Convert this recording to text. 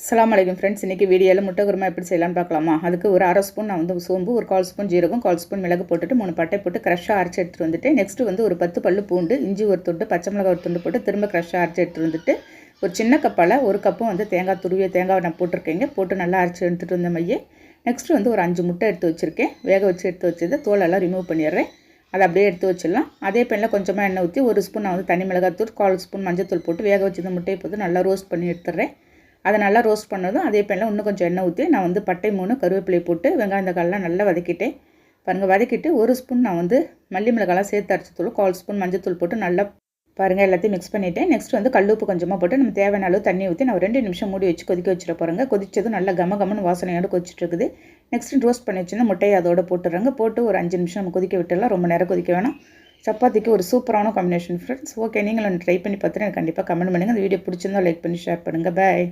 அஸ்ஸலாமு அலைக்கும் ஃப்ரெண்ட்ஸ். இன்றைக்கி வீடியோவில் முட்டை குருமா எப்படி செய்யலாம்னு பார்க்கலாமா. அதுக்கு ஒரு அரை ஸ்பூன் நான் வந்து சோம்பு, ஒரு 1/4 ஸ்பூன் ஜீரகம், 1/4 ஸ்பூன் மிளகு போட்டுட்டு 3 பட்டை போட்டு க்ரஷ்ஷாக அரைச்சி எடுத்துகிட்டு வந்துட்டு நெக்ஸ்ட்டு வந்து ஒரு 10 பல்லு பூண்டு, இஞ்சி ஒரு துண்டு, பச்சை மிளகாய் ஒரு துண்டு போட்டு திரும்ப க்ரஷ்ஷாக அரைச்சி எடுத்துகிட்டு வந்துட்டு ஒரு சின்ன கப்பால் ஒரு கப்பும் வந்து தேங்காய் துருவிய தேங்காவை நான் போட்டிருக்கேங்க. போட்டு நல்லா அரைச்சி எடுத்துகிட்டு வந்த மையே நெக்ஸ்ட்டு வந்து ஒரு 5 முட்டை எடுத்து வச்சுருக்கேன். வேக வச்சு எடுத்து வச்சது தோலெல்லாம் ரிமூவ் பண்ணிடுறேன். அதை அப்படியே எடுத்து வச்சிடலாம். அதே பேனில் கொஞ்சமாக எண்ணெய் ஊற்றி ஒரு ஸ்பூன் நான் வந்து தனி மிளகாத்தூள், 1/4 ஸ்பூன் மஞ்சத்தூள் போட்டு வேக வச்சிருந்த முட்டையை போட்டு நல்லா ரோஸ்ட் பண்ணி எடுத்துடுறேன். அதை நல்லா ரோஸ்ட் பண்ணதும் அதே பேனில் இன்னும் கொஞ்சம் எண்ணெய் ஊற்றி நான் வந்து பட்டை 3 கருவேப்பிலை போட்டு வெங்காயம் தக்காளிலாம் நல்லா வதக்கிட்டேன். பாருங்கள், வதக்கிட்டு ஒரு ஸ்பூன் நான் வந்து மல்லி மிளகாலாம் சேர்த்து அரைச்சி தூள், 1/4 ஸ்பூன் மஞ்சத்தூள் போட்டு நல்லா பாருங்கள் எல்லாத்தையும் மிக்ஸ் பண்ணிவிட்டேன். நெக்ஸ்ட் வந்து கல்லுப்பு கொஞ்சமாக போட்டு நம்ம தேவையான அளவு தண்ணி ஊற்றி நான் 2 நிமிஷம் மூடி வச்சு கொதிக்க வச்சுட்டு போகிறேங்க. கொதிச்சதும் நல்லா கமன்னு வாசனையோடு கொதிச்சுட்டு இருக்குது. நெக்ஸ்ட்டு ரோஸ்ட் பண்ணி வச்சுன்னா முட்டையை அதோட போட்டுடுறேங்க. போட்டு ஒரு 5 நிமிஷம் நம்ம கொதிக்க விட்டுடலாம். ரொம்ப நேரம் கொதிக்க வேணாம். சப்பாத்திக்கு ஒரு சூப்பரான காம்பினேஷன் ஃப்ரெண்ட்ஸ். ஓகே, நீங்களும் ட்ரை பண்ணி பார்த்துட்டு எனக்கு கண்டிப்பாக கமெண்ட் பண்ணுங்கள். இந்த வீடியோ பிடிச்சிருந்தா லைக் பண்ணி ஷேர் பண்ணுங்கள். பாய்.